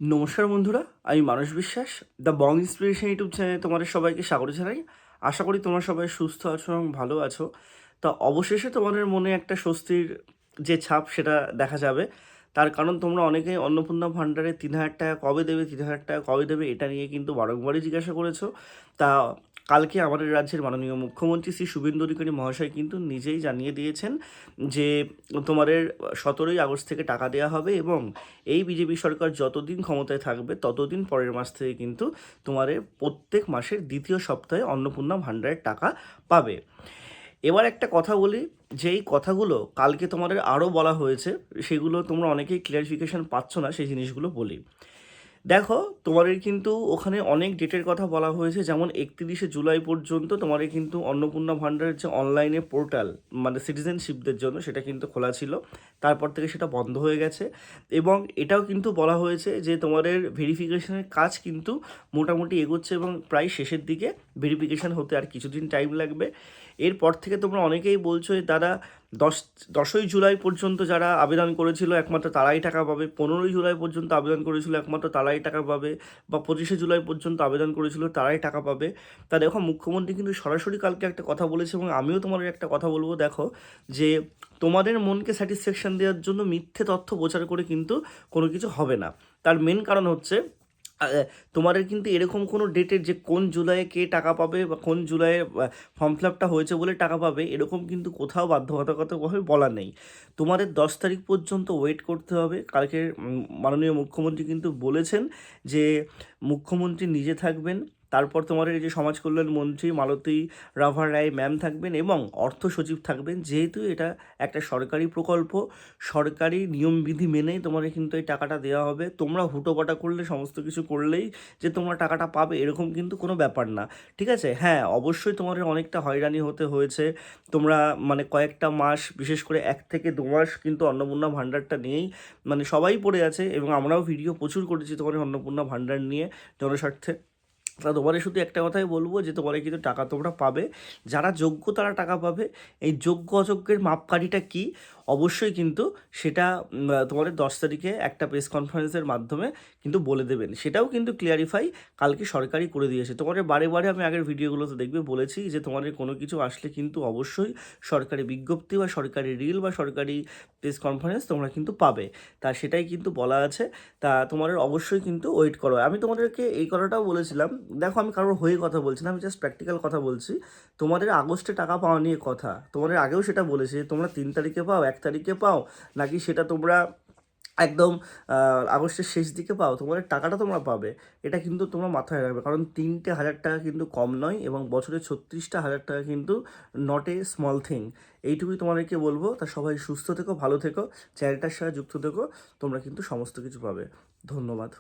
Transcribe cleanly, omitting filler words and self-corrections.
নমস্কার বন্ধুরা, আমি মানস বিশ্বাস। দ্য বং ইন্সপিরেশন ইউটিউব চ্যানেলে তোমাদের সবাইকে স্বাগত জানাই। আশা করি তোমরা সবাই সুস্থ আছো এবং ভালো আছো। তা অবশেষে তোমাদের মনে একটা স্বস্তির যে ছাপ সেটা দেখা যাবে। তার কারণ তোমরা অনেকেই অন্নপূর্ণা ভাণ্ডারে ৩,০০০ টাকা কবে দেবে, ৩,০০০ টাকা কবে দেবে এটা নিয়ে কিন্তু বারংবারই জিজ্ঞাসা করেছো। তা কালকে আমাদের রাজ্যের মাননীয় মুখ্যমন্ত্রী শ্রী শুভেন্দু অধিকারী মহাশয় কিন্তু নিজেই জানিয়ে দিয়েছেন যে তোমাদের ১৭ই আগস্ট থেকে টাকা দেওয়া হবে এবং এই বিজেপি সরকার যতদিন ক্ষমতায় থাকবে ততদিন পরের মাস থেকে কিন্তু তোমাদের প্রত্যেক মাসের দ্বিতীয় সপ্তাহে অন্নপূর্ণা ভাণ্ডারের টাকা পাবে। এবার একটা কথা বলি, যে এই কথাগুলো কালকে তোমাদের আরও বলা হয়েছে, সেগুলো তোমরা অনেকেই ক্লিয়ারিফিকেশন পাচ্ছ না, সেই জিনিসগুলো বলি। দেখো, তোমাদের কিন্তু ওখানে অনেক ডেটের কথা বলা হয়েছে, যেমন ৩১শে জুলাই পর্যন্ত তোমাদের কিন্তু অন্নপূর্ণা ভাণ্ডারের যে অনলাইনে পোর্টাল মানে সিটিজেনশিপদের জন্য সেটা কিন্তু খোলা ছিল, তারপর থেকে সেটা বন্ধ হয়ে গেছে। এবং এটাও কিন্তু বলা হয়েছে যে তোমাদের ভেরিফিকেশনের কাজ কিন্তু মোটামুটি এগোচ্ছে এবং প্রায় শেষের দিকে ভেরিফিকেশান হতে আর কিছুদিন টাইম লাগবে। এরপর থেকে তোমরা অনেকেই বলছো যে দাদা 10ই জুলাই পর্যন্ত যারা আবেদন করেছিল একমাত্র তারাই টাকা পাবে, 15ই জুলাই পর্যন্ত আবেদন করেছিল একমাত্র তারাই টাকা পাবে, বা 25শে জুলাই পর্যন্ত আবেদন করেছিল তারাই টাকা পাবে। তা দেখো, মুখ্যমন্ত্রী কিন্তু সরাসরি কালকে একটা কথা বলেছে এবং আমিও তোমাদের একটা কথা বলবো। দেখো, যে তোমাদের মনকে স্যাটিসফ্যাকশান দেওয়ার জন্য মিথ্যে তথ্য প্রচার করে কিন্তু কোনো কিছু হবে না। তার মেন কারণ হচ্ছে তোমাদের কিন্তু এরকম কোনো ডেটের যে কোন জুলাইয়ে কে টাকা পাবে বা কোন জুলাইয়ে ফর্ম ফিল আপটা হয়েছে বলে টাকা পাবে এরকম কিন্তু কোথাও বাধ্যবাধকতাভাবে বলা নেই। তোমাদের 10 তারিখ পর্যন্ত ওয়েট করতে হবে। কালকে মাননীয় মুখ্যমন্ত্রী কিন্তু বলেছেন যে মুখ্যমন্ত্রী নিজে থাকবেন, তারপর তোমাদের এই যে সমাজ কল্যাণ মন্ত্রী মালতী রাভা রায় ম্যাম থাকবেন এবং অর্থ সচিব থাকবেন। যেহেতু এটা একটা সরকারি প্রকল্প, সরকারি নিয়মবিধি মেনেই তোমাদের কিন্তু এই টাকাটা দেওয়া হবে। তোমরা হুটোপাটা করলে, সমস্ত কিছু করলেই যে তোমরা টাকাটা পাবে এরকম কিন্তু কোনো ব্যাপার না, ঠিক আছে? হ্যাঁ, অবশ্যই তোমাদের অনেকটা হয়রানি হতে হয়েছে। তোমরা মানে কয়েকটা মাস, বিশেষ করে 1 থেকে 2 মাস কিন্তু অন্নপূর্ণা ভাণ্ডারটা নিয়েই মানে সবাই পড়ে আছে এবং আমরাও ভিডিও প্রচুর করেছি তোমাদের অন্নপূর্ণা ভাণ্ডার নিয়ে জনস্বার্থে। তা তোমাদের শুধু একটা কথাই বলবো যে তোমাদের কিন্তু টাকা তোমরা পাবে। যারা যোগ্য তারা টাকা পাবে। এই যোগ্য অযোগ্যের মাপকাঠিটা কী অবশ্যই কিন্তু সেটা তোমাদের 10 তারিখে একটা প্রেস কনফারেন্সের মাধ্যমে কিন্তু বলে দেবেন। সেটাও কিন্তু ক্লিয়ারিফাই কালকে সরকারই করে দিয়েছে। তোমাদের বারে বারে আমি আগের ভিডিওগুলোতে দেখবে বলেছি যে তোমাদের কোনো কিছু আসলে কিন্তু অবশ্যই সরকারি বিজ্ঞপ্তি বা সরকারি রিল বা সরকারি প্রেস কনফারেন্স তোমরা কিন্তু পাবে। তা সেটাই কিন্তু বলা আছে। তা তোমাদের অবশ্যই কিন্তু ওয়েট করো। আমি তোমাদেরকে এই কথাটাও বলেছিলাম, দেখো আমি কারোর হয়ে কথা বলছি না, আমি জাস্ট প্র্যাকটিক্যাল কথা বলছি। তোমাদের আগস্টে টাকা পাওয়া নিয়ে কথা, তোমাদের আগেও সেটা বলেছি যে তোমরা 3 তারিখে পাও, 1 তারিখে পাও, নাকি সেটা তোমরা একদম আগস্টের শেষ দিকে পাও, তোমাদের টাকাটা তোমরা পাবে। এটা কিন্তু তোমরা মাথায় রাখবে, কারণ 3,000 টাকা কিন্তু কম নয় এবং বছরে 36,000 টাকা কিন্তু নট এ স্মল থিং। এইটুকুই তোমাদেরকে বলবো। তা সবাই সুস্থ থেকো, ভালো থেকো, চ্যানেলটার সাথে যুক্ত থেকো, তোমরা কিন্তু সমস্ত কিছু পাবে। ধন্যবাদ।